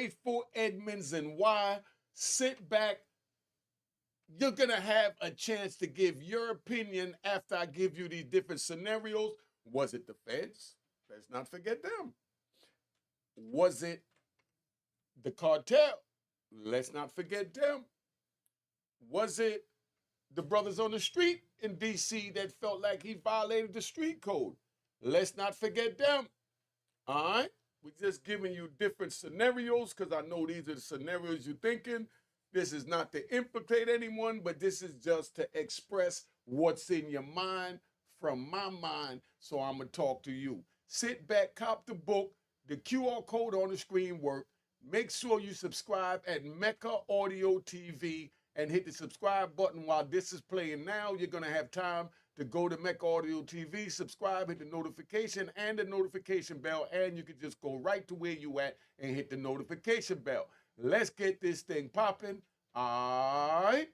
Rayful Edmonds and why. Sit back. You're going to have a chance to give your opinion after I give you these different scenarios. Was it the feds? Let's not forget them. Was it the cartel? Let's not forget them. Was it the brothers on the street in D.C. that felt like he violated the street code? Let's not forget them. All right? We're just giving you different scenarios because I know these are the scenarios you're thinking. This is not to implicate anyone, but this is just to express what's in your mind from my mind, so I'm going to talk to you. Sit back, cop the book. The QR code on the screen works. Make sure you subscribe at Mecca Audio TV and hit the subscribe button while this is playing now. You're going to have time to go to Mecca Audio TV, subscribe, hit the notification and the notification bell, and you can just go right to where you at and hit the notification bell. Let's get this thing popping. All right.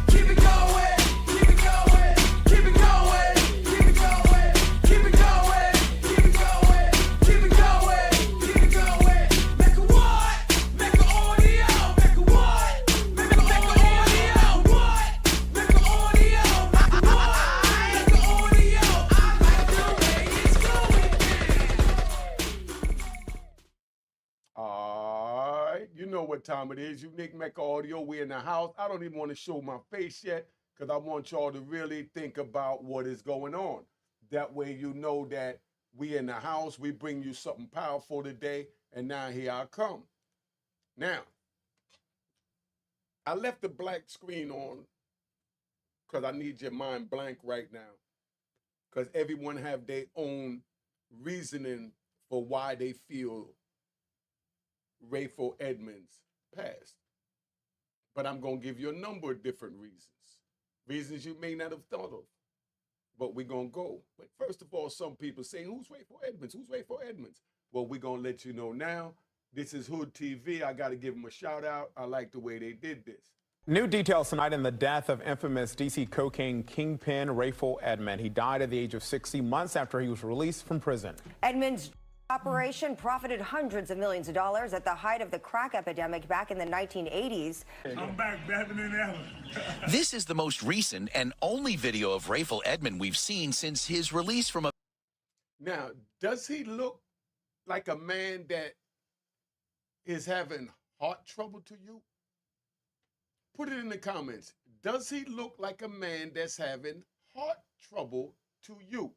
Keep it going, keep it going, keep it going, keep it going, keep it going, keep it going, keep it going, keep it going. Mecca what? Mecca audio. Mecca what? Mecca audio. What? Mecca audio. Mecca audio. I like the way it's going. All right, you know what time it is. Unique Mecca Audio, we in the house. I don't even want to show my face yet because I want y'all to really think about what is going on. That way you know that we in the house. We bring you something powerful today, and now here I come. Now, I left the black screen on because I need your mind blank right now because everyone have their own reasoning for why they feel Rayful Edmonds passed. But I'm going to give you a number of different reasons. Reasons you may not have thought of. But we're going to go. But first of all, some people say, who's Rayful Edmonds? Who's Rayful Edmonds? Well, we're going to let you know now. This is Hood TV. I got to give them a shout out. I like the way they did this. New details tonight in the death of infamous D.C. cocaine kingpin Rayful Edmonds. He died at the age of 60 months after he was released from prison. Edmonds' operation profited hundreds of millions of dollars at the height of the crack epidemic back in the 1980s. I'm back better than ever. This is the most recent and only video of Rayful Edmonds we've seen since his release from a... Now, does he look like a man that is having heart trouble to you? Put it in the comments. Does he look like a man that's having heart trouble to you?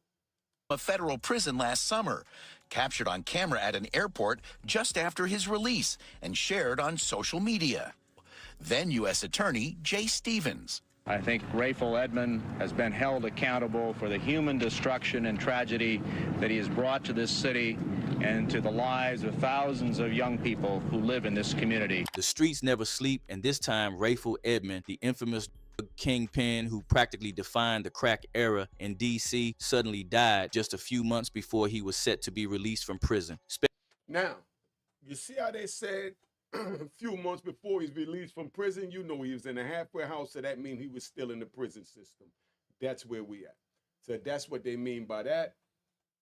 A federal prison last summer, captured on camera at an airport just after his release and shared on social media. Then U.S. Attorney Jay Stevens. I think Rayful Edmonds has been held accountable for the human destruction and tragedy that he has brought to this city and to the lives of thousands of young people who live in this community. The streets never sleep, and this time Rayful Edmonds, the infamous kingpin who practically defined the crack era in D.C., suddenly died just a few months before he was set to be released from prison. Now, you see how they said a few months before he's released from prison? You know he was in a halfway house, so that means he was still in the prison system. That's where we at. So that's what they mean by that.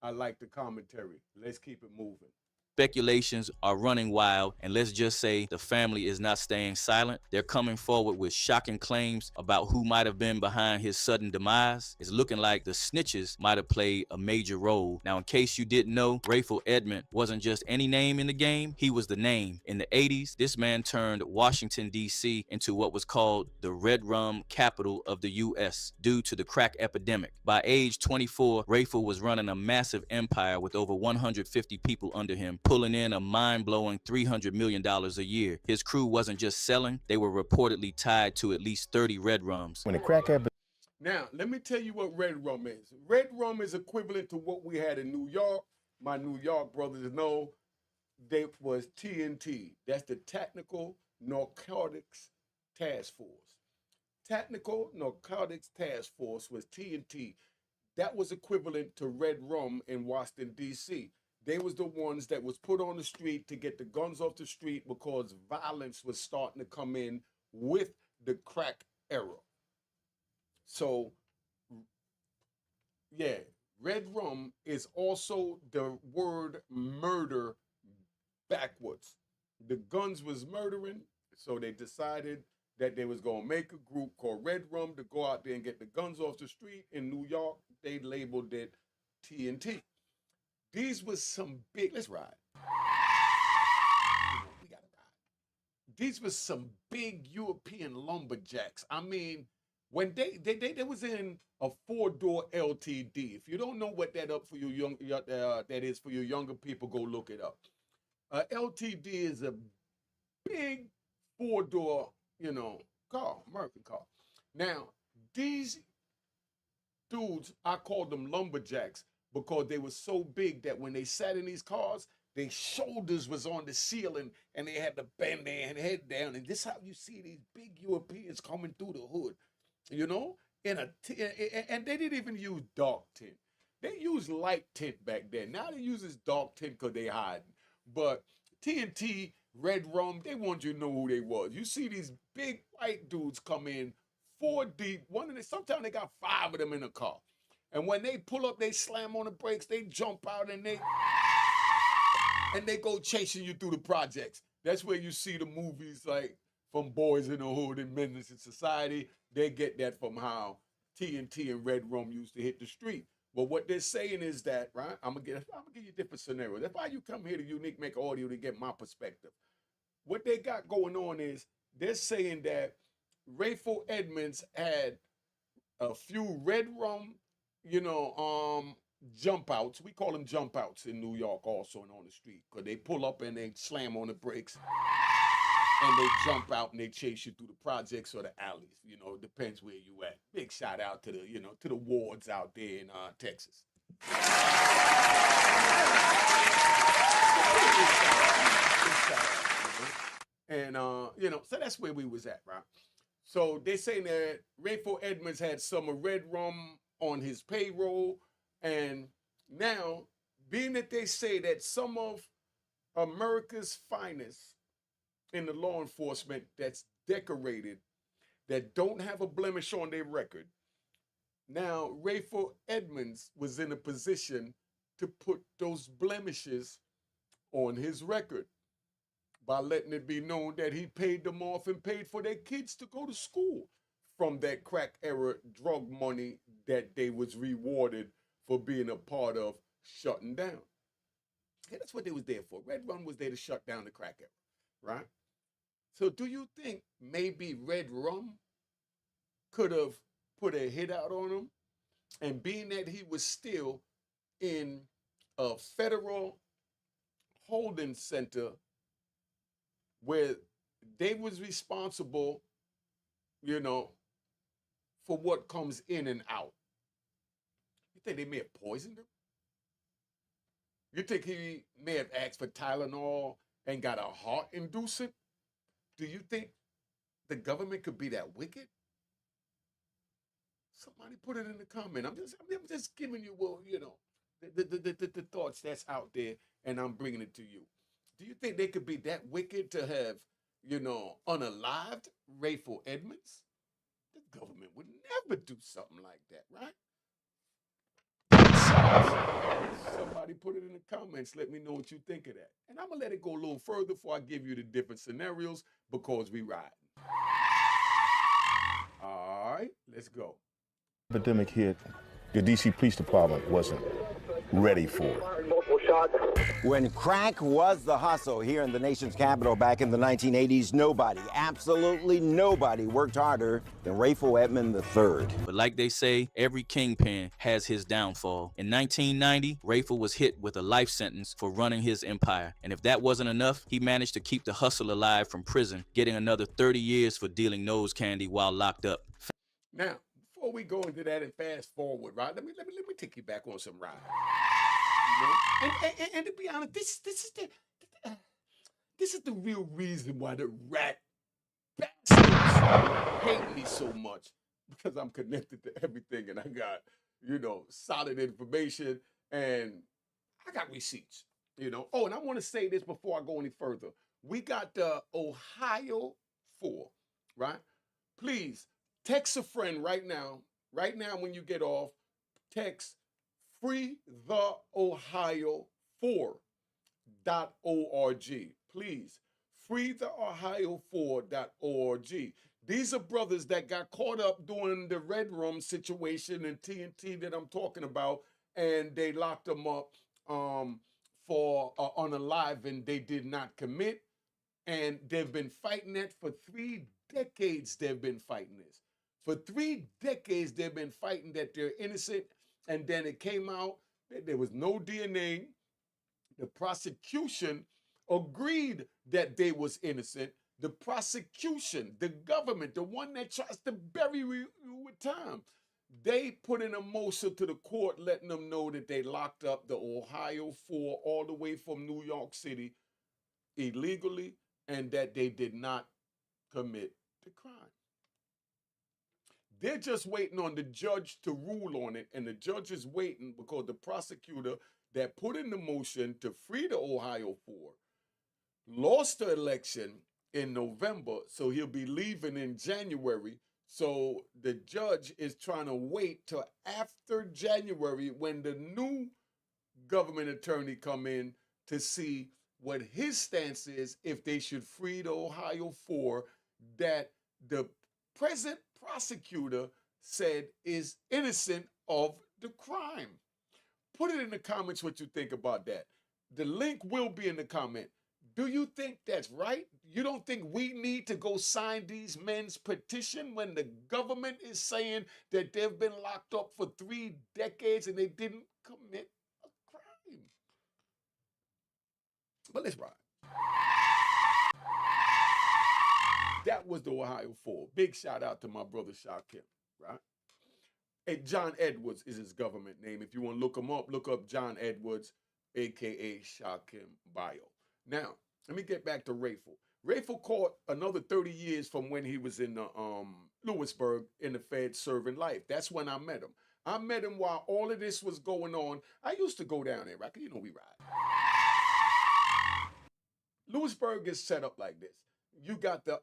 I like the commentary. Let's keep it moving. Speculations are running wild, and let's just say the family is not staying silent. They're coming forward with shocking claims about who might have been behind his sudden demise. It's looking like the snitches might have played a major role. Now, in case you didn't know, Rayful Edmonds wasn't just any name in the game, he was the name. In the 80s, this man turned Washington, D.C. into what was called the red rum capital of the U.S. due to the crack epidemic. By age 24, Rayful was running a massive empire with over 150 people under him, pulling in a mind-blowing $300 million a year. His crew wasn't just selling, they were reportedly tied to at least 30 red rums. When the crack epidemic... Now, let me tell you what red rum is. Red rum is equivalent to what we had in New York. My New York brothers know they was TNT. That's the Technical Narcotics Task Force. Technical Narcotics Task Force was TNT. That was equivalent to red rum in Washington, D.C. They was the ones that was put on the street to get the guns off the street because violence was starting to come in with the crack era. So, yeah, Red rum is also the word murder backwards. The guns was murdering, so they decided that they was gonna make a group called Red Rum to go out there and get the guns off the street in New York. They labeled it TNT. These was some big. Let's ride. We gotta ride. These was some big European lumberjacks. I mean, when they was in a 4-door LTD. If you don't know what that up for you that is for you younger people, go look it up. LTD is a big 4-door, car, American car. Now, these dudes, I called them lumberjacks because they were so big that when they sat in these cars, their shoulders was on the ceiling and they had to bend their head down. And this is how you see these big Europeans coming through the hood, and they didn't even use dark tint. They used light tint back then. Now they use this dark tint because they hiding. But TNT, Red Rum, they want you to know who they was. You see these big white dudes come in 4 deep. Sometimes they got 5 of them in a car. And when they pull up, they slam on the brakes, they jump out and they go chasing you through the projects. That's where you see the movies like from Boys in the Hood and Menace in Society. They get that from how TNT and Red Rum used to hit the street. But what they're saying is that, right? I'm gonna give you different scenarios. That's why you come here to Unique Make Audio to get my perspective. What they got going on is they're saying that Rayful Edmonds had a few Red Rum, jump outs. We call them jump outs in New York also and on the street. Because they pull up and they slam on the brakes and they jump out and they chase you through the projects or the alleys. It depends where you at. Big shout out to the wards out there in Texas. And so that's where we was at, right? So they saying that Rayful Edmonds had some of Red Rum on his payroll, and now being that they say that some of America's finest in the law enforcement that's decorated, that don't have a blemish on their record, now Rayful Edmonds was in a position to put those blemishes on his record by letting it be known that he paid them off and paid for their kids to go to school from that crack era drug money that they was rewarded for being a part of shutting down. Okay, that's what they was there for. Red Rum was there to shut down the crack era, right? So do you think maybe Red Rum could have put a hit out on him? And being that he was still in a federal holding center where they was responsible, for what comes in and out. You think they may have poisoned him? You think he may have asked for Tylenol and got a heart inducent? Do you think the government could be that wicked? Somebody put it in the comment. I'm just giving you, the thoughts that's out there, and I'm bringing it to you. Do you think they could be that wicked to have, unalived Rayful Edmonds? The government would never do something like that, right? Somebody put it in the comments. Let me know what you think of that. And I'm going to let it go a little further before I give you the different scenarios because we ride. All right, let's go. Epidemic hit, the DC Police Department wasn't ready for it. When crack was the hustle here in the nation's capital back in the 1980s, nobody, absolutely nobody, worked harder than Rayful Edmonds III. But like they say, every kingpin has his downfall. In 1990, Rayful was hit with a life sentence for running his empire. And if that wasn't enough, he managed to keep the hustle alive from prison, getting another 30 years for dealing nose candy while locked up. Now, before we go into that and fast forward, right? Let me take you back on some ride. And to be honest, this is the real reason why the rat bastards hate me so much, because I'm connected to everything and I got, solid information and I got receipts, Oh, and I want to say this before I go any further. We got the Ohio 4, right? Please text a friend right now when you get off, text freetheohio4.org. Please, freetheohio4.org. These are brothers that got caught up doing the Red Room situation and TNT that I'm talking about, and they locked them up for unalive, they did not commit. And they've been fighting it for 3 decades. They've been fighting this. For 3 decades, they've been fighting that they're innocent. And then it came out that there was no DNA. The prosecution agreed that they was innocent. The prosecution, the government, the one that tries to bury you with time, they put in a motion to the court letting them know that they locked up the Ohio 4 all the way from New York City illegally, and that they did not commit the crime. They're just waiting on the judge to rule on it, and the judge is waiting because the prosecutor that put in the motion to free the Ohio 4 lost the election in November, so he'll be leaving in January. So the judge is trying to wait till after January when the new government attorney come in to see what his stance is if they should free the Ohio 4 that the present prosecutor said is innocent of the crime. Put it in the comments what you think about that. The link will be in the comment. Do you think that's right? You don't think we need to go sign these men's petition when the government is saying that they've been locked up for 3 decades and they didn't commit a crime? But let's ride. That was the Ohio 4. Big shout out to my brother Shakim, right? And John Edwards is his government name. If you want to look him up, look up John Edwards, a.k.a. Shakim Bio. Now, let me get back to Rayful. Rayful caught another 30 years from when he was in Lewisburg in the Fed serving life. That's when I met him. I met him while all of this was going on. I used to go down there, right? You know we ride. Lewisburg is set up like this. You got the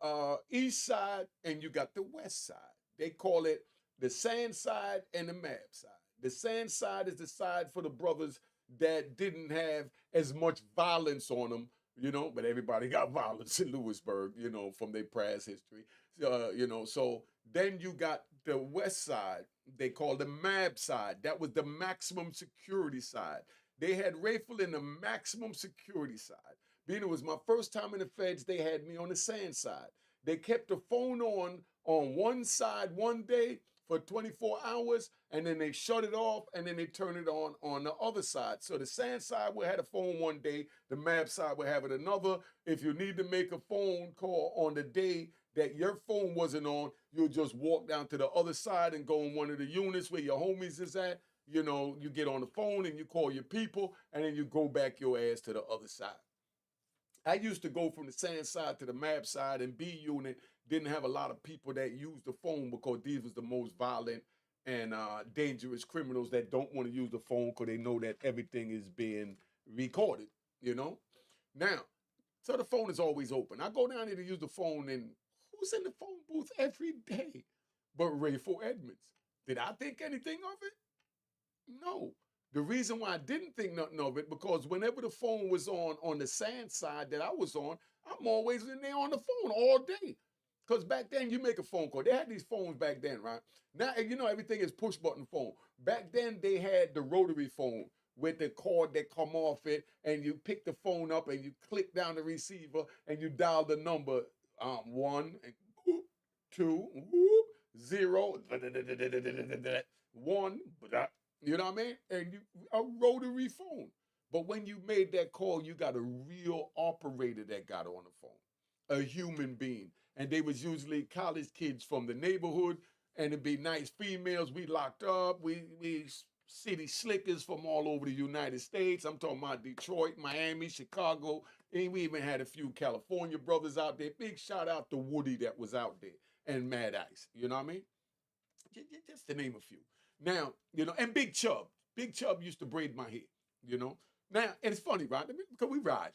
east side and you got the west side. They call it the sand side and the map side. The sand side is the side for the brothers that didn't have as much violence on them, you know, but everybody got violence in Lewisburg, you know, from their past history. You know, so then you got the west side, they call the MAB side. That was the maximum security side. They had Rayful in the maximum security side. Being it was my first time in the feds, they had me on the sand side. They kept the phone on one side one day for 24 hours, and then they shut it off, and then they turn it on the other side. So the sand side will have a phone one day, the MAP side will have it another. If you need to make a phone call on the day that your phone wasn't on, you'll just walk down to the other side and go in one of the units where your homies is at. You know, you get on the phone and you call your people, and then you go back your ass to the other side. I used to go from the sand side to the MAP side, and B unit didn't have a lot of people that used the phone because these was the most violent and dangerous criminals that don't want to use the phone because they know that everything is being recorded, you know? Now, so the phone is always open. I go down there to use the phone, and who's in the phone booth every day but Rayful Edmonds? Did I think anything of it? No. The reason why I didn't think nothing of it, because whenever the phone was on the sand side that I was on, I'm always in there on the phone all day. Because back then, you make a phone call. They had these phones back then, right? Now, you know, everything is push-button phone. Back then, they had the rotary phone with the cord that come off it, and you pick the phone up, and you click down the receiver, and you dial the number 1, 2, 0, 1, you know what I mean? And a rotary phone. But when you made that call, you got a real operator that got on the phone, a human being. And they was usually college kids from the neighborhood, and it'd be nice females. We locked up. We city slickers from all over the United States. I'm talking about Detroit, Miami, Chicago, and we even had a few California brothers out there. Big shout out to Woody that was out there, and Mad Ice. You know what I mean? Just to name a few. Now, you know, and Big Chub. Big Chub used to braid my hair, you know. Now, and it's funny, right? Because we ride.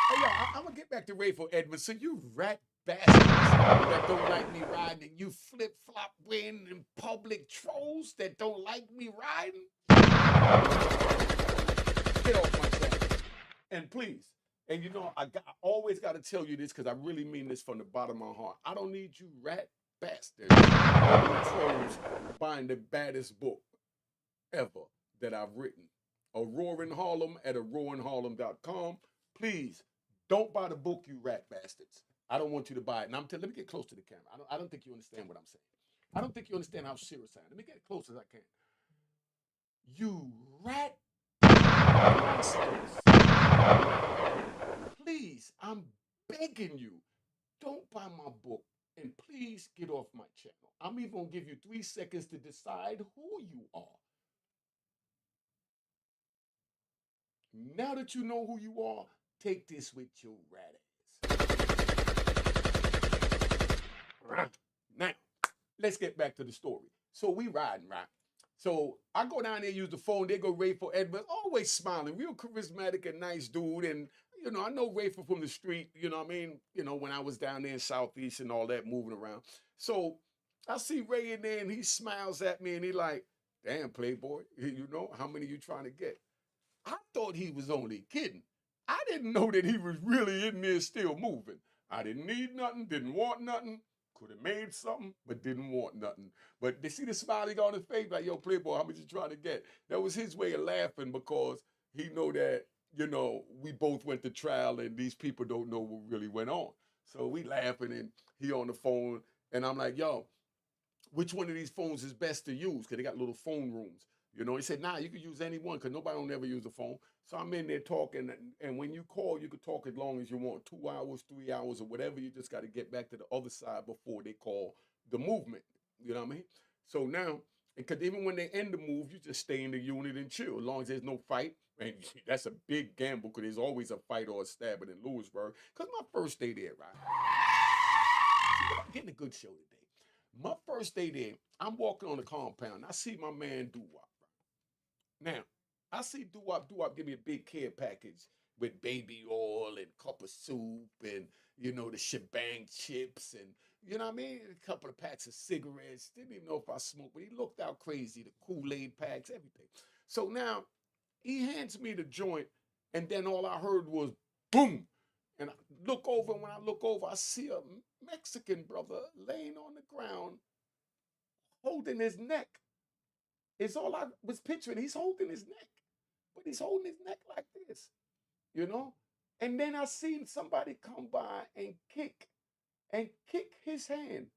Hey, yo, I'm going to get back to Rayful Edmonds. So you rat bastards that don't like me riding, and you flip-flop wearing in public trolls that don't like me riding. Get off my channel. And please, and you know, I always got to tell you this because I really mean this from the bottom of my heart. I don't need you rat bastards or trolls buying the baddest book ever that I've written. A Roaring Harlem at roaringharlem.com. Please don't buy the book, you rat bastards. I don't want you to buy it. Now let me get close to the camera. I don't think you understand what I'm saying. I don't think you understand how serious I am. Let me get as close as I can. You rat bastards. Please, I'm begging you, don't buy my book and please get off my channel. I'm even gonna give you 3 seconds to decide who you are. Now that you know who you are, take this with your rat ass. Now, let's get back to the story. So we riding, right? So I go down there, use the phone. They go Rayful Edmonds, always smiling, real charismatic and nice dude. And, you know, I know Rayful from the street, you know what I mean? You know, when I was down there in Southeast and all that, moving around. So I see Ray in there and he smiles at me and he like, damn, playboy, you know, how many you trying to get? I thought he was only kidding. I didn't know that he was really in there still moving. I didn't need nothing, didn't want nothing. Could have made something, but didn't want nothing. But they see the smile he got on his face, like, yo, playboy, how much you trying to get? That was his way of laughing because he know that, you know, we both went to trial and these people don't know what really went on. So we laughing and he on the phone and I'm like, yo, which one of these phones is best to use? Because they got little phone rooms. You know, he said, nah, you can use any one because nobody don't ever use a phone. So I'm in there talking, and when you call, you can talk as long as you want, 2 hours, 3 hours, or whatever. You just got to get back to the other side before they call the movement. You know what I mean? So now, because even when they end the move, you just stay in the unit and chill, as long as there's no fight. And that's a big gamble because there's always a fight or a stabbing in Lewisburg. Because my first day there, right? I'm getting a good show today. My first day there, I'm walking on the compound. I see my man Doo-Wop. Now, I see Doo-Wop give me a big care package with baby oil and cup of soup and, you know, the shebang chips and, you know what I mean? A couple of packs of cigarettes. Didn't even know if I smoked, but he looked out crazy. The Kool-Aid packs, everything. So now, he hands me the joint, and then all I heard was boom. And I look over, and when I look over, I see a Mexican brother laying on the ground holding his neck. It's all I was picturing. He's holding his neck, but he's holding his neck like this, you know? And then I seen somebody come by and kick his hand.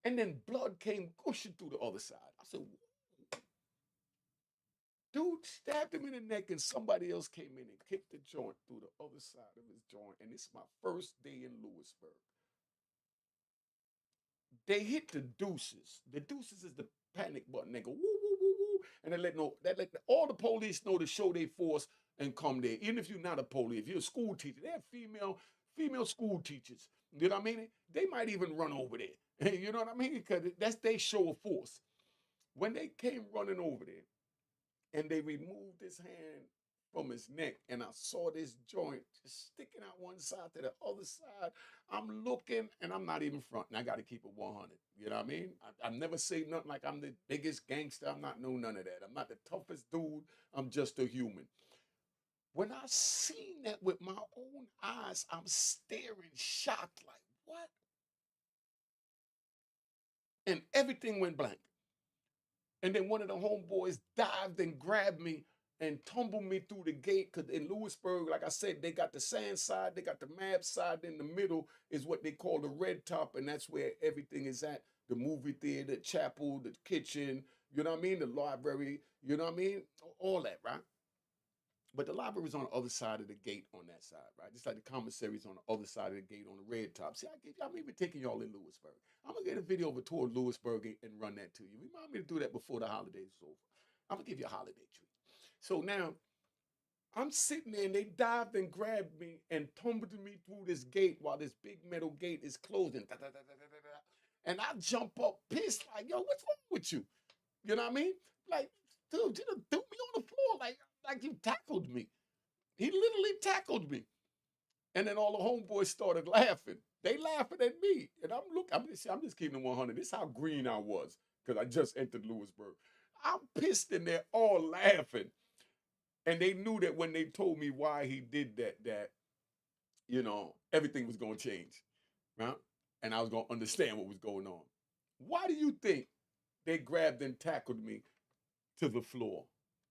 And then blood came gushing through the other side. I said, whoa. Dude stabbed him in the neck and somebody else came in and kicked the joint through the other side of his joint. And it's my first day in Lewisburg. They hit the deuces. The deuces is the panic button. They go woo, woo, woo, woo. And they let all the police know to show their force and come there. Even if you're not a police, if you're a school teacher, they have female school teachers. You know what I mean? They might even run over there. You know what I mean? Because that's their show of force. When they came running over there and they removed his hand from his neck, and I saw this joint just sticking out one side to the other side. I'm looking, and I'm not even fronting. I got to keep it 100. You know what I mean? I never say nothing like I'm the biggest gangster. I'm not none of that. I'm not the toughest dude. I'm just a human. When I seen that with my own eyes, I'm staring, shocked, like, what? And everything went blank. And then one of the homeboys dived and grabbed me and tumbled me through the gate. Because in Lewisburg, like I said, they got the sand side, they got the map side. In the middle is what they call the red top, and that's where everything is at. The movie theater, the chapel, the kitchen, you know what I mean? The library, you know what I mean? All that, right? But the library is on the other side of the gate on that side, right? Just like the commissary is on the other side of the gate on the red top. See, I'm even taking y'all in Lewisburg. I'm going to get a video of a tour of Lewisburg and run that to you. Remind me to do that before the holidays is over. I'm going to give you a holiday treat. So now, I'm sitting there and they dived and grabbed me and tumbled me through this gate while this big metal gate is closing. And I jump up pissed like, yo, what's wrong with you? You know what I mean? Like, dude, you threw me on the floor like you tackled me. He literally tackled me. And then all the homeboys started laughing. They laughing at me, and I'm just keeping it 100. This is how green I was because I just entered Lewisburg. I'm pissed, and they're all laughing, and they knew that when they told me why he did that everything was gonna change, right? And I was gonna understand what was going on. Why do you think they grabbed and tackled me to the floor?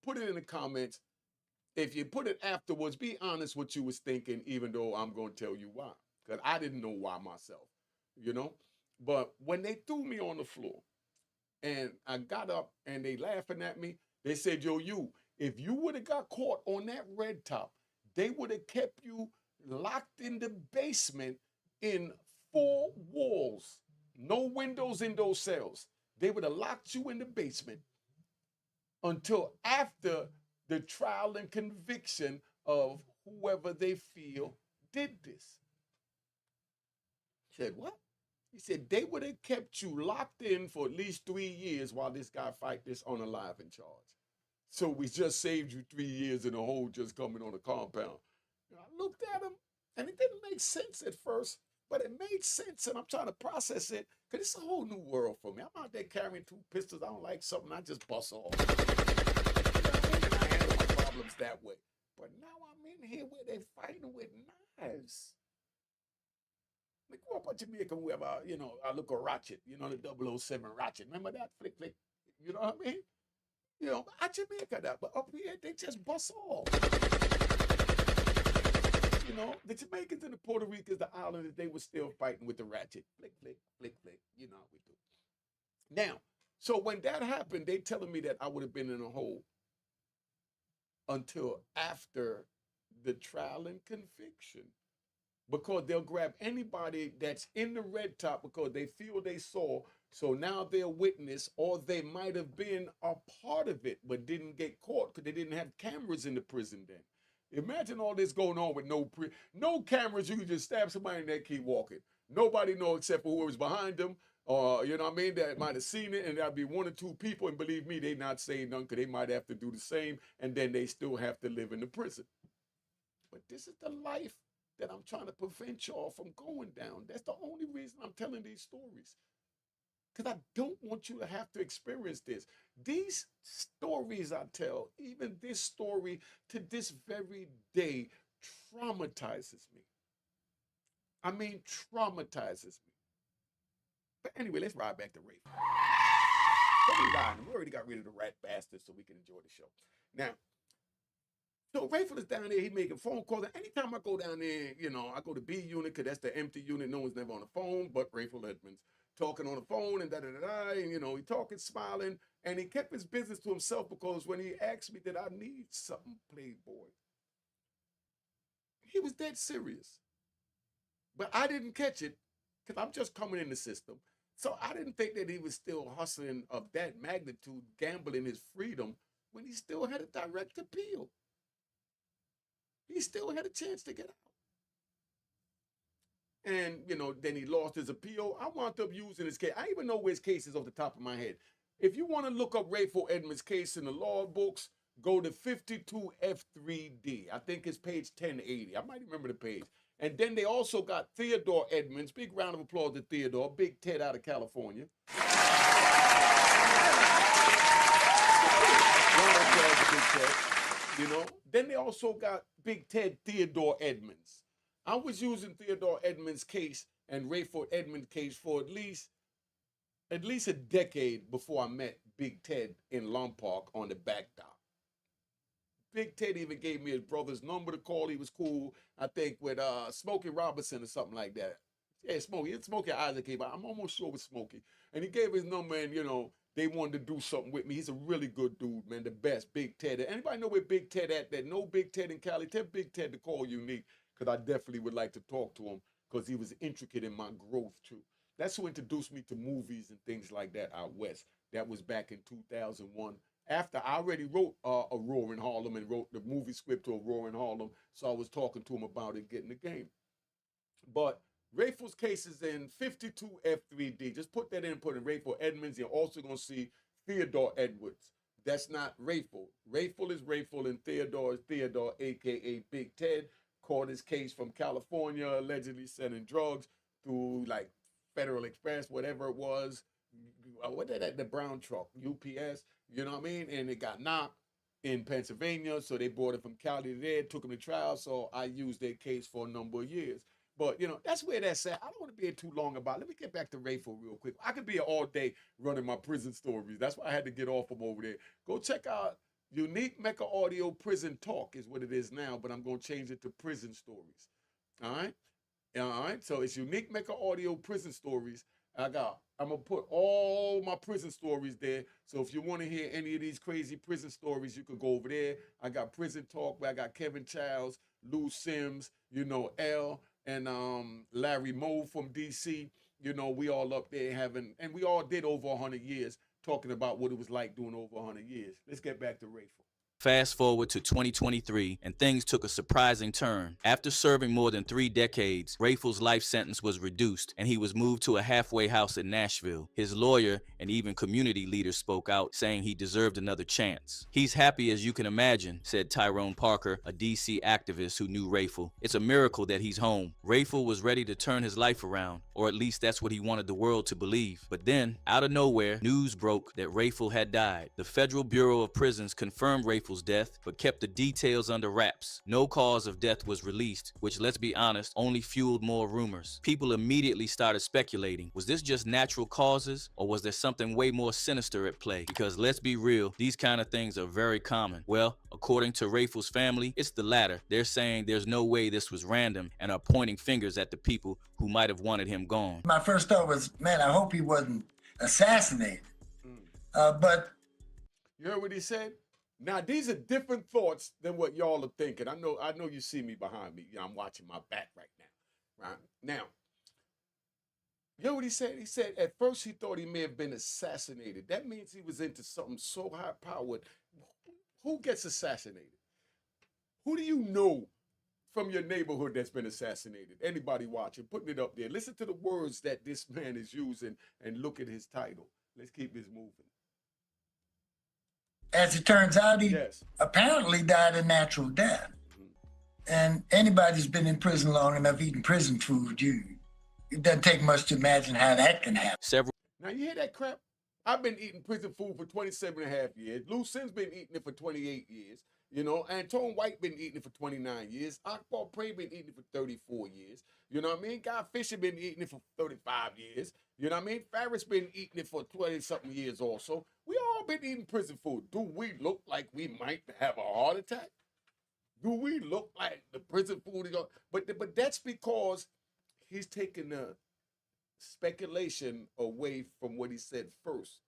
Put it in the comments. If you put it afterwards, be honest what you was thinking, even though I'm going to tell you why. Because I didn't know why myself, But when they threw me on the floor and I got up and they laughing at me, they said, yo, if you would have got caught on that red top, they would have kept you locked in the basement in 4 walls, no windows in those cells. They would have locked you in the basement until after the trial and conviction of whoever they feel did this. Said, what? He said, they would have kept you locked in for at least 3 years while this guy fight this unalive in charge. So we just saved you 3 years in a hole just coming on a compound. And I looked at him, and it didn't make sense at first, but it made sense, and I'm trying to process it, because it's a whole new world for me. I'm out there carrying 2 pistols. I don't like something, I just bust off. And I handle my problems that way. But now I'm in here where they're fighting with knives. Like, grew up in Jamaica, whoever, I look a ratchet, the 007 ratchet. Remember that? Flick, flick. You know what I mean? I Jamaica that, but up here, they just bust off. The Jamaicans and the Puerto Ricans, the islanders, they were still fighting with the ratchet. Flick, flick, flick, flick. You know how we do. Now, so when that happened, they telling me that I would have been in a hole until after the trial and conviction. Because they'll grab anybody that's in the red top because they feel they saw, so now they're a witness, or they might have been a part of it but didn't get caught because they didn't have cameras in the prison then. Imagine all this going on with no cameras. You can just stab somebody and they keep walking. Nobody know except for whoever's behind them, or that might have seen it, and that'd be 1 or 2 people, and believe me, they not saying nothing because they might have to do the same, and then they still have to live in the prison. But this is the life that I'm trying to prevent y'all from going down. That's the only reason I'm telling these stories. Because I don't want you to have to experience this. These stories I tell, even this story to this very day, traumatizes me. I mean, traumatizes me. But anyway, let's ride back to Rayful. We already got rid of the rat bastard so we can enjoy the show. Now, so Rayful is down there, he making phone calls. And anytime I go down there, I go to B unit, because that's the empty unit. No one's never on the phone but Rayful Edmonds. Talking on the phone and da-da-da-da, and, he talking, smiling. And he kept his business to himself because when he asked me that I need something, Playboy, he was dead serious. But I didn't catch it because I'm just coming in the system. So I didn't think that he was still hustling of that magnitude, gambling his freedom, when he still had a direct appeal. He still had a chance to get out. And, then he lost his appeal. I wound up using his case. I even know where his case is off the top of my head. If you want to look up Rayful Edmonds' case in the law books, go to 52F3D. I think it's page 1080. I might remember the page. And then they also got Theodore Edmonds. Big round of applause to Theodore. Big Ted out of California. Then they also got Big Ted Theodore Edmonds. I was using Theodore Edmonds' case and Rayful Edmonds' case for at least a decade before I met Big Ted in Lompoc on the back dock. Big Ted even gave me his brother's number to call. He was cool, I think, with Smokey Robinson or something like that. Yeah, Smokey Isaac came out. I'm almost sure it was Smokey. And he gave his number, and, they wanted to do something with me. He's a really good dude, man, the best, Big Ted. Anybody know where Big Ted at? That know Big Ted in Cali? Tell Big Ted to call Unique, because I definitely would like to talk to him, because he was intricate in my growth, too. That's who introduced me to movies and things like that out west. That was back in 2001. After I already wrote A Roar in Harlem and wrote the movie script to A Roar in Harlem, so I was talking to him about it, getting the game. But Rayful's case is in 52F3D. Just put that in, put in Rayful Edmonds. You're also going to see Theodore Edwards. That's not Rayful. Rayful is Rayful, and Theodore is Theodore, a.k.a. Big Ted. Caught his case from California, allegedly selling drugs. through like Federal Express, whatever it was. What that the brown truck, UPS, you know what I mean? And it got knocked in Pennsylvania, so they brought it from Cali to there, took him to trial. So I used their case for a number of years. But you know, that's where that's at. I don't want to be here too long about it. Let me get back to Rayful real quick. I could be here all day running my prison stories. That's why I had to get off from over there. Go check out Unique Mecca Audio Prison Talk is what it is now, but I'm gonna change it to Prison Stories. All right. All right. So it's Unique Mecca Audio Prison Stories. I'm gonna put all my prison stories there. So if you want to hear any of these crazy prison stories, you could go over there. I got Prison Talk where I got Kevin Childs, Lou Sims, you know, L, and Larry Moe from DC. You know, we all up there having, and we all did over 100 years talking about what it was like doing over 100 years. Let's get back to Rayful. Fast forward to 2023, and things took a surprising turn. After serving more than 3 decades, Rayful's life sentence was reduced, and he was moved to a halfway house in Nashville. His lawyer and even community leaders spoke out, saying he deserved another chance. "He's happy as you can imagine," said Tyrone Parker, a DC activist who knew Rayful. "It's a miracle that he's home." Rayful was ready to turn his life around, or at least that's what he wanted the world to believe. But then, out of nowhere, news broke that Rayful had died. The Federal Bureau of Prisons confirmed Rayful's death, but kept the details under wraps. No cause of death was released, which, let's be honest, only fueled more rumors. People immediately started speculating. Was this just natural causes, or was there something way more sinister at play? Because let's be real, these kind of things are very common. Well, according to Rayful's family, it's the latter. They're saying there's no way this was random and are pointing fingers at the people who might have wanted him gone. My first thought was, man, I hope he wasn't assassinated. But you heard what he said? Now, these are different thoughts than what y'all are thinking. I know you see me behind me. I'm watching my back right now. Right? Now, you know what he said? He said at first he thought he may have been assassinated. That means he was into something so high-powered. Who gets assassinated? Who do you know from your neighborhood that's been assassinated? Anybody watching? Putting it up there. Listen to the words that this man is using and look at his title. Let's keep this moving. As it turns out, he apparently died a natural death. And anybody who's been in prison long enough eating prison food, it doesn't take much to imagine how that can happen. Now, you hear that crap? I've been eating prison food for 27 and a half years. Lou Sims been eating it for 28 years. You know, Antone White been eating it for 29 years. Akbar Prey been eating it for 34 years. You know what I mean? Guy Fisher been eating it for 35 years. You know what I mean? Farris been eating it for 20-something years also. We all been eating prison food. Do we look like we might have a heart attack? Do we look like the prison food is on? But that's because he's taking the speculation away from what he said first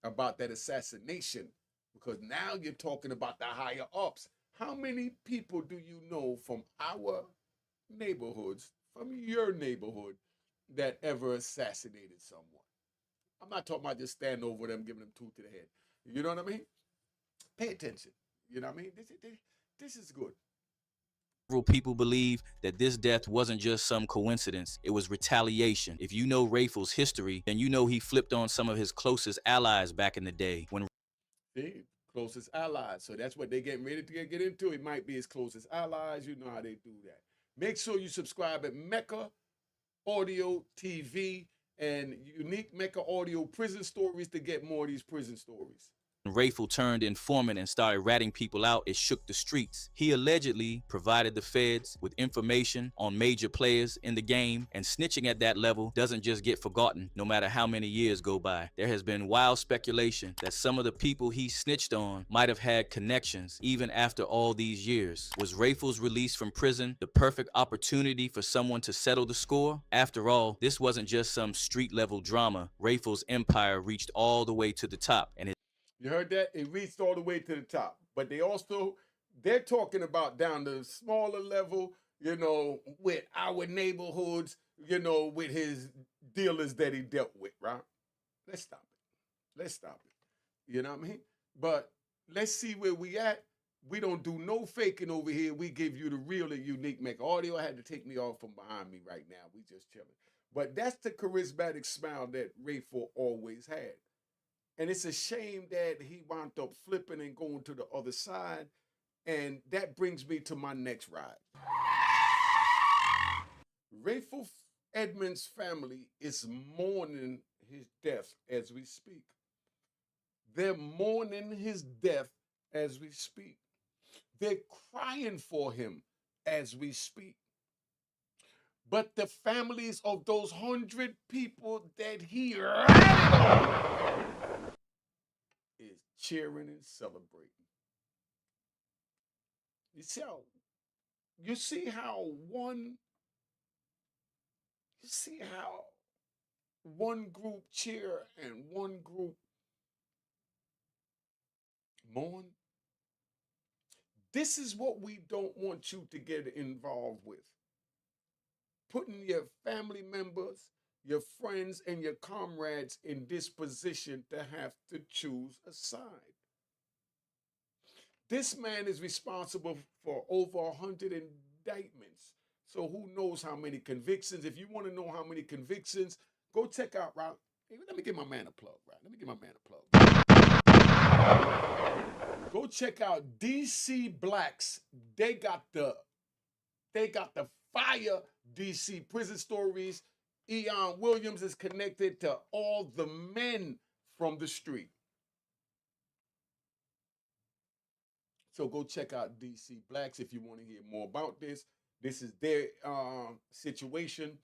about that assassination. Because now you're talking about the higher ups. How many people do you know from our neighborhoods, from your neighborhood, that ever assassinated someone? I'm not talking about just standing over them, giving them 2 to the head. You know what I mean? Pay attention. You know what I mean? This is good. Several people believe that this death wasn't just some coincidence. It was retaliation. If you know Rayful's history, then you know he flipped on some of his closest allies back in the day. See, closest allies. So that's what they're getting ready to get into. It might be his closest allies. You know how they do that. Make sure you subscribe at Mecca Audio TV and Unique Mecca Audio Prison Stories to get more of these prison stories. Rayful turned informant and started ratting people out, it shook the streets. He allegedly provided the feds with information on major players in the game, and snitching at that level doesn't just get forgotten no matter how many years go by. There has been wild speculation that some of the people he snitched on might have had connections even after all these years. Was Rayful's release from prison the perfect opportunity for someone to settle the score? After all, this wasn't just some street-level drama. Rayful's empire reached all the way to the top, and you heard that? It reached all the way to the top. But they're talking about down the smaller level, you know, with our neighborhoods, you know, with his dealers that he dealt with, right? Let's stop it. Let's stop it. You know what I mean? But let's see where we at. We don't do no faking over here. We give you the real and unique Mecca Audio. I had to take me off from behind me right now. We just chilling. But that's the charismatic smile that Rayful always had. And it's a shame that he wound up flipping and going to the other side. And that brings me to my next ride. Rayful Edmonds' family is mourning his death as we speak. They're mourning his death as we speak. They're crying for him as we speak. But the families of those 100 people that he ratted on is cheering and celebrating. You see how one group cheer and one group mourn? This is what we don't want you to get involved with. Putting your family members, your friends, and your comrades in this position to have to choose a side. This man is responsible for over 100 indictments. So who knows how many convictions? If you want to know how many convictions, go check out, right? Hey, let me give my man a plug, right? Let me give my man a plug. Go check out DC Blacks. They got the fire DC prison stories. Eon Williams is connected to all the men from the street. So go check out DC Blacks if you want to hear more about this. This is their situation.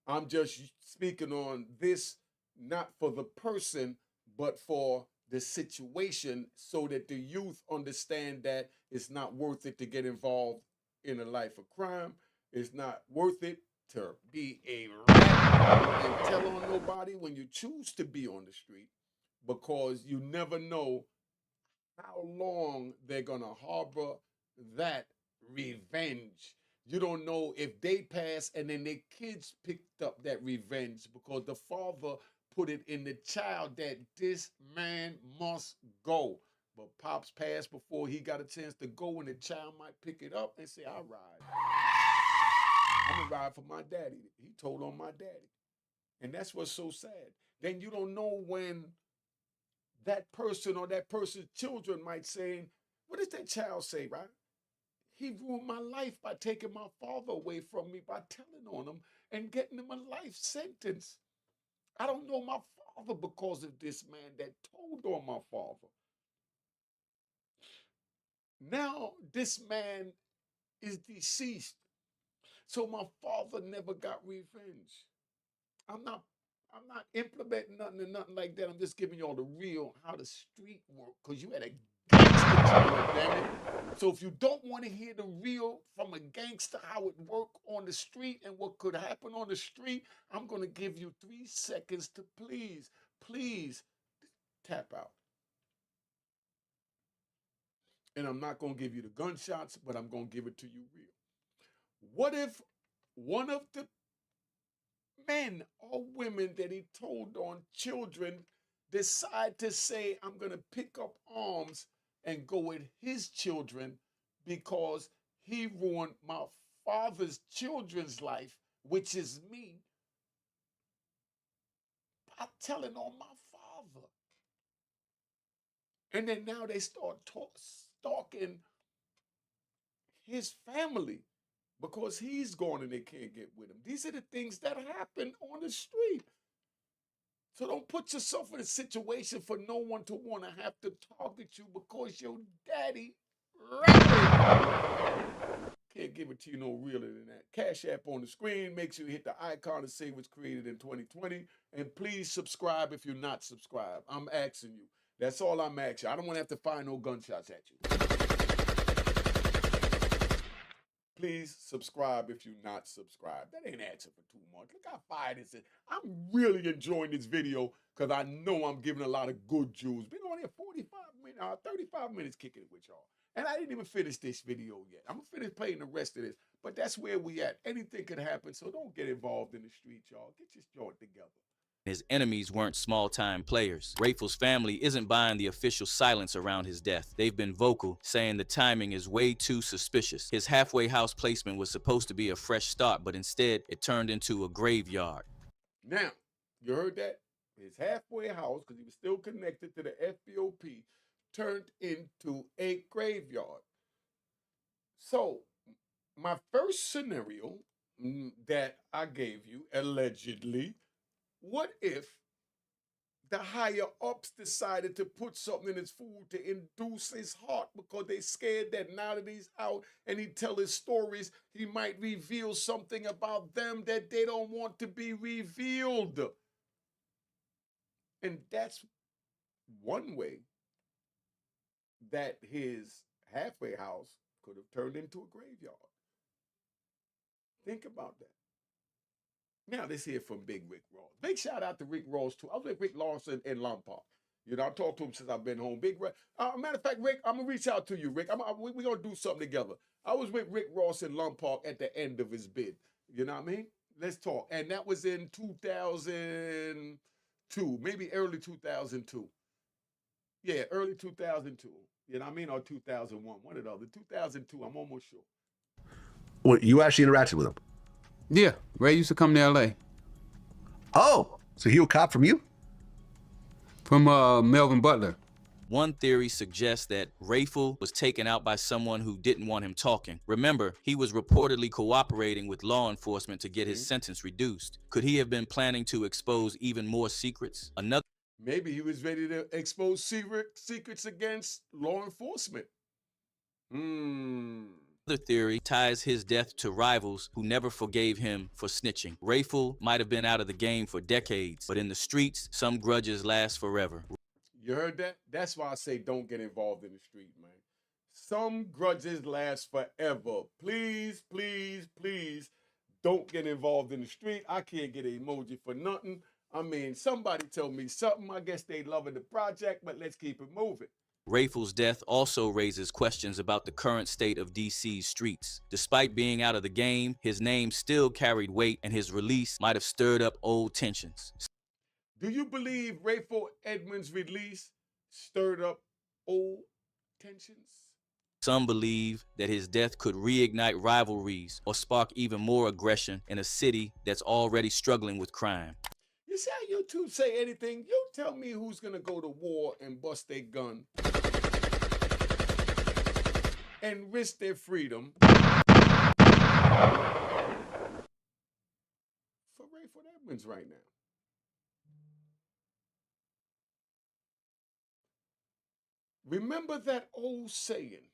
I'm just speaking on this, not for the person, but for the situation, so that the youth understand that it's not worth it to get involved in a life of crime. It's not worth it to be a rat and tell on nobody when you choose to be on the street, because you never know how long they're going to harbor that revenge. You don't know if they pass and then their kids picked up that revenge because the father put it in the child that this man must go. But Pops passed before he got a chance to go, and the child might pick it up and say, I'll ride. I'm going to ride for my daddy. He told on my daddy. And that's what's so sad. Then you don't know when that person or that person's children might say, what does that child say, right? He ruined my life by taking my father away from me, by telling on him and getting him a life sentence. I don't know my father because of this man that told on my father. Now this man is deceased. So my father never got revenge. I'm not implementing nothing like that. I'm just giving y'all the real, how the street work, because you had a gangster channel, damn it. So if you don't want to hear the real from a gangster, how it worked on the street and what could happen on the street, I'm going to give you 3 seconds to please tap out. And I'm not going to give you the gunshots, but I'm going to give it to you real. What if one of the men or women that he told on children decide to say, I'm going to pick up arms and go with his children because he ruined my father's children's life, which is me, by telling on my father. And then now they start stalking his family because he's gone and they can't get with him. These are the things that happen on the street. So don't put yourself in a situation for no one to want to have to target you because your daddy rapping. Can't give it to you no realer than that. Cash App on the screen. Make sure you hit the icon and say what's created in 2020. And please subscribe if you're not subscribed. I'm asking you. That's all I'm asking. I don't want to have to fire no gunshots at you. Please subscribe if you're not subscribed. That ain't asking for too much. Look how fire this is. I'm really enjoying this video because I know I'm giving a lot of good jewels. Been on here 35 minutes kicking it with y'all. And I didn't even finish this video yet. I'm going to finish playing the rest of this. But that's where we at. Anything could happen, so don't get involved in the streets, y'all. Get your joint together. His enemies weren't small-time players. Rayful's family isn't buying the official silence around his death. They've been vocal, saying the timing is way too suspicious. His halfway house placement was supposed to be a fresh start, but instead, it turned into a graveyard. Now, you heard that? His halfway house, because he was still connected to the FBOP, turned into a graveyard. So, my first scenario that I gave you, allegedly, what if the higher ups decided to put something in his food to induce his heart because they scared that now that he's out and he tell his stories, he might reveal something about them that they don't want to be revealed. And that's one way that his halfway house could have turned into a graveyard. Think about that. Now let's hear from Big Rick Ross. Big shout out to Rick Ross too. I was with Rick Ross in Lombard. You know, I talked to him since I've been home. Big Rick. Matter of fact, Rick, I'm gonna reach out to you, Rick. We're gonna do something together. I was with Rick Ross in Lombard at the end of his bid. You know what I mean? Let's talk. And that was in 2002, maybe early 2002. Yeah, early 2002. You know what I mean? Or 2001, one of the other. 2002, I'm almost sure. Well, you actually interacted with him? Yeah, Ray used to come to L.A. Oh, so he a cop from you? From Melvin Butler. One theory suggests that Rayful was taken out by someone who didn't want him talking. Remember, he was reportedly cooperating with law enforcement to get his sentence reduced. Could he have been planning to expose even more secrets? Maybe he was ready to expose secrets against law enforcement. Another theory ties his death to rivals who never forgave him for snitching. Rayful might have been out of the game for decades, but in the streets, some grudges last forever. You heard that? That's why I say don't get involved in the street, man. Some grudges last forever. Please, please, please don't get involved in the street. I can't get an emoji for nothing. I mean, somebody tell me something. I guess they loving the project, but let's keep it moving. Rayful's death also raises questions about the current state of DC's streets. Despite being out of the game, his name still carried weight, and his release might have stirred up old tensions. Do you believe Rayful Edmonds' release stirred up old tensions? Some believe that his death could reignite rivalries or spark even more aggression in a city that's already struggling with crime. You see how you two say anything? You tell me who's going to go to war and bust their gun and risk their freedom for Rayful Edmonds right now. Remember that old saying,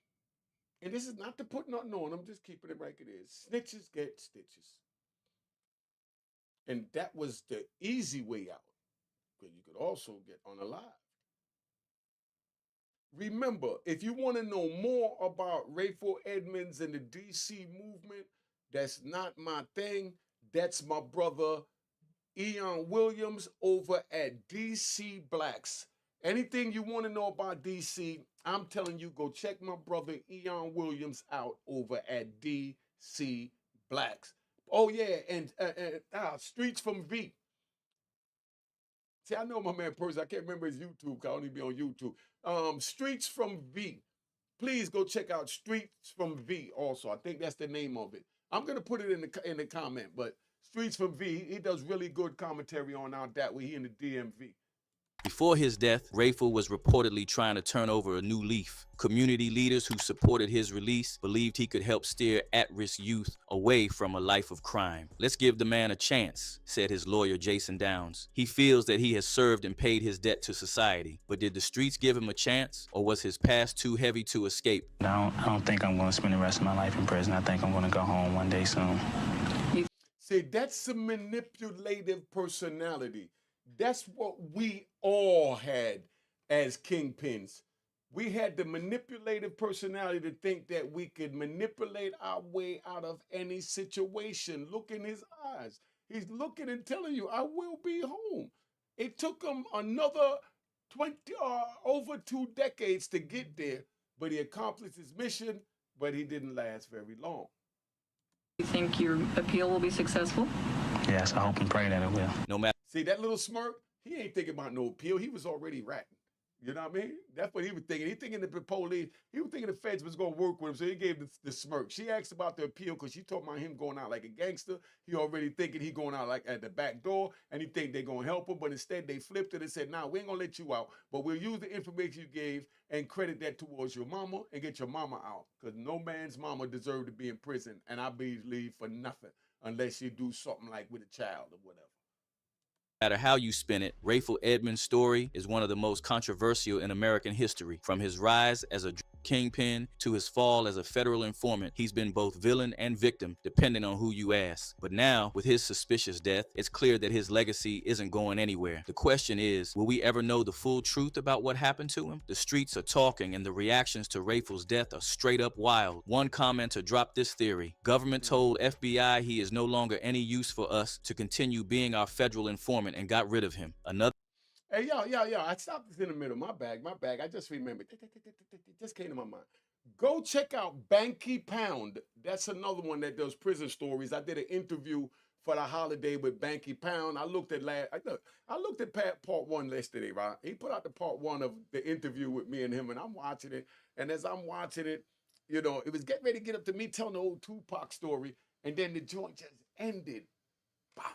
and this is not to put nothing on, I'm just keeping it like it is. Snitches get stitches. And that was the easy way out, because you could also get unalived. Remember, if you want to know more about Rayful Edmonds and the DC movement, that's not my thing. That's my brother, Eon Williams, over at DC Blacks. Anything you want to know about DC, I'm telling you, go check my brother Eon Williams out over at DC Blacks. Oh, yeah, and Streets from V. See, I know my man person. I can't remember his YouTube, because I only be on YouTube. Streets from V. Please go check out Streets from V also. I think that's the name of it. I'm going to put it in the comment, but Streets from V, he does really good commentary on out that way. He in the DMV. Before his death, Rayful was reportedly trying to turn over a new leaf. Community leaders who supported his release believed he could help steer at-risk youth away from a life of crime. Let's give the man a chance, said his lawyer Jason Downs. He feels that he has served and paid his debt to society. But did the streets give him a chance, or was his past too heavy to escape? I don't think I'm going to spend the rest of my life in prison. I think I'm going to go home one day soon. See, that's a manipulative personality. That's what we all had as kingpins. We had the manipulative personality to think that we could manipulate our way out of any situation. Look in his eyes. He's looking and telling you, I will be home. It took him another over 2 decades to get there, but he accomplished his mission, but he didn't last very long. You think your appeal will be successful? Yes, I hope and pray that it will. No matter. See, that little smirk, he ain't thinking about no appeal. He was already ratting. You know what I mean? That's what he was thinking. He thinking the police, he was thinking the feds was going to work with him, so he gave the smirk. She asked about the appeal because she talking about him going out like a gangster. He already thinking he going out like at the back door, and he think they going to help him, but instead they flipped it and said, nah, we ain't going to let you out, but we'll use the information you gave and credit that towards your mama and get your mama out, because no man's mama deserved to be in prison, and I believe for nothing. unless you do something like with a child or whatever. No matter how you spin it, Rayful Edmonds' story is one of the most controversial in American history. From his rise as a kingpin to his fall as a federal informant, he's been both villain and victim, depending on who you ask. But now, with his suspicious death, it's clear that his legacy isn't going anywhere. The question is, will we ever know the full truth about what happened to him? The streets are talking, and the reactions to Rayful's death are straight up wild. One commenter dropped this theory: government told FBI he is no longer any use for us to continue being our federal informant and got rid of him. Another Hey, yo, I stopped this in the middle. My bag. I just remembered. It just came to my mind. Go check out Banky Pound. That's another one that does prison stories. I did an interview for the holiday with Banky Pound. I looked at part one yesterday, right? He put out the part one of the interview with me and him, and I'm watching it. And as I'm watching it, you know, it was getting ready to get up to me telling the old Tupac story, and then the joint just ended. Bam.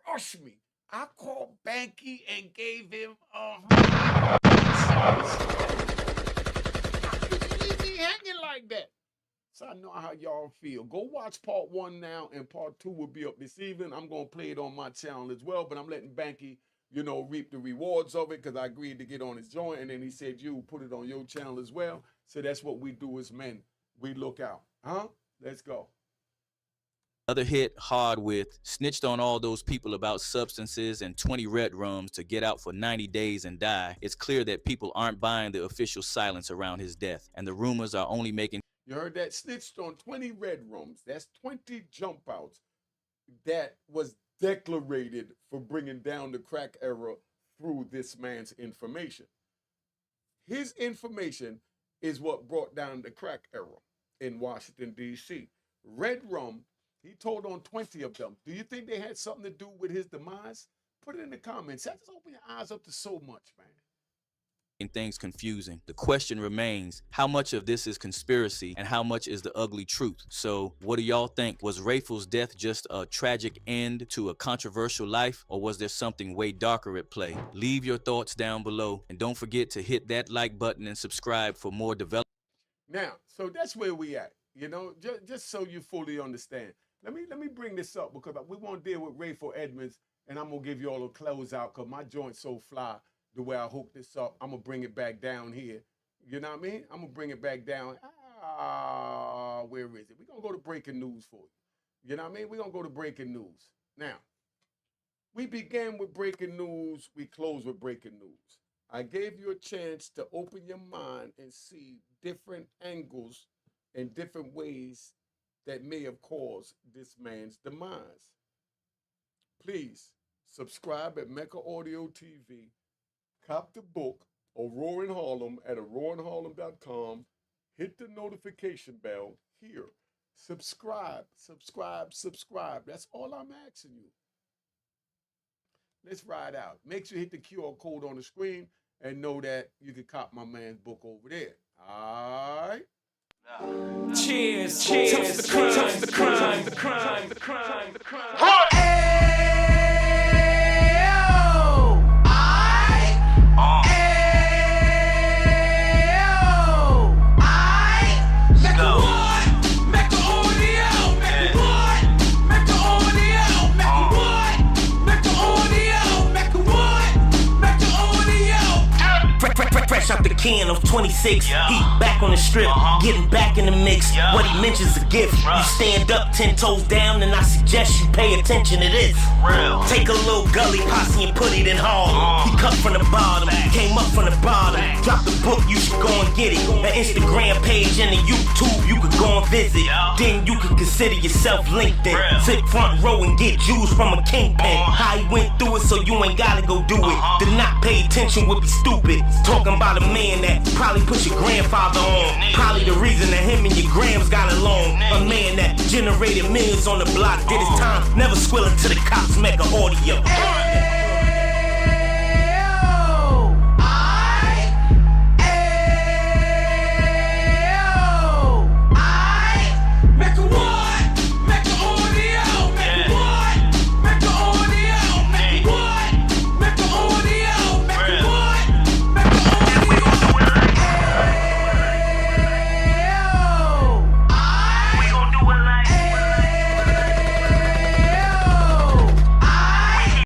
Crush me. I called Banky and gave him How could you leave me hanging like that? So I know how y'all feel. Go watch part one now, and part two will be up this evening. I'm going to play it on my channel as well, but I'm letting Banky, you know, reap the rewards of it because I agreed to get on his joint, and then he said, you put it on your channel as well. So that's what we do as men. We look out. Huh? Let's go. Another hit hard with snitched on all those people about substances and 20 red rums to get out for 90 days and die. It's clear that people aren't buying the official silence around his death, and the rumors are only making... You heard that? Snitched on 20 red rums. That's 20 jump outs that was declarated for bringing down the crack era through this man's information. His information is what brought down the crack era in Washington, D.C. Red rum, he told on 20 of them. Do you think they had something to do with his demise? Put it in the comments. That just open your eyes up to so much, man. Things confusing. The question remains, how much of this is conspiracy and how much is the ugly truth? So what do y'all think? Was Rayful's death just a tragic end to a controversial life, or was there something way darker at play? Leave your thoughts down below, and don't forget to hit that like button and subscribe for more development. Now, so that's where we at, you know, just so you fully understand. Let me bring this up because we won't deal with Rayful Edmonds, and I'm gonna give you all a closeout because my joint's so fly. The way I hook this up, I'm gonna bring it back down here. You know what I mean? I'm gonna bring it back down. Where is it? We're gonna go to breaking news for you. You know what I mean? We're gonna go to breaking news. Now, we began with breaking news, we close with breaking news. I gave you a chance to open your mind and see different angles and different ways that may have caused this man's demise. Please subscribe at Mecca Audio TV. Cop the book, Aurora in Harlem, at aurorainharlem.com. Hit the notification bell here. Subscribe. That's all I'm asking you. Let's ride out. Make sure you hit the QR code on the screen and know that you can cop my man's book over there. All right? Cheers, cheers, the crime, the crime, the crime, the crime, the crime. Out the can of 26, he back on the strip, getting back in the mix. What he mentions a gift. You stand up 10 toes down, and I suggest you pay attention to this. Take a little gully posse and put it in Harlem. He cut from the bottom, came up from the bottom. Drop the book, you should go and get it. An Instagram page and a YouTube you could go and visit. Then you could consider yourself LinkedIn. Sit front row and get Jews from a kingpin. How he went through it, so you ain't gotta go do it. To not pay attention would be stupid. Talking about a man that probably put your grandfather on. Probably the reason that him and your grams got along. A man that generated millions on the block, did his time, never squilling to the cops, Mecca Audio.